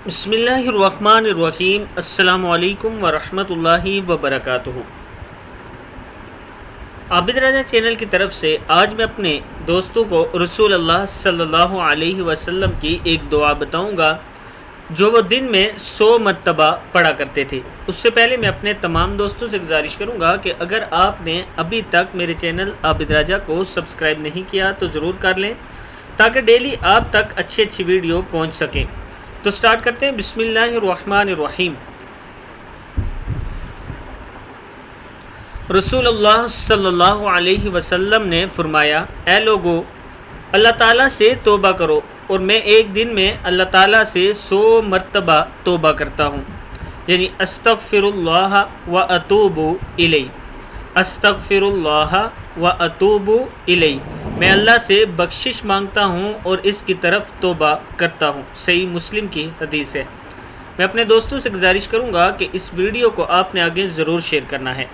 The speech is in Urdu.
بسم اللہ الرحمن الرحیم۔ السلام علیکم ورحمۃ اللہ وبرکاتہ۔ عابد راجہ چینل کی طرف سے آج میں اپنے دوستوں کو رسول اللہ صلی اللہ علیہ وسلم کی ایک دعا بتاؤں گا جو وہ دن میں 100 مرتبہ پڑھا کرتے تھے۔ اس سے پہلے میں اپنے تمام دوستوں سے گزارش کروں گا کہ اگر آپ نے ابھی تک میرے چینل عابد راجہ کو سبسکرائب نہیں کیا تو ضرور کر لیں تاکہ ڈیلی آپ تک اچھی ویڈیو پہنچ سکیں۔ تو سٹارٹ کرتے ہیں۔ بسم اللہ الرحمن الرحیم۔ رسول اللہ صلی اللہ علیہ وسلم نے فرمایا، اے لوگو، اللہ تعالیٰ سے توبہ کرو، اور میں ایک دن میں اللہ تعالیٰ سے 100 مرتبہ توبہ کرتا ہوں، یعنی استغفر اللہ و اتوب الیہ، استغفر اللہ و اتوب الیہ، میں اللہ سے بخشش مانگتا ہوں اور اس کی طرف توبہ کرتا ہوں۔ صحیح مسلم کی حدیث ہے۔ میں اپنے دوستوں سے گزارش کروں گا کہ اس ویڈیو کو آپ نے آگے ضرور شیئر کرنا ہے۔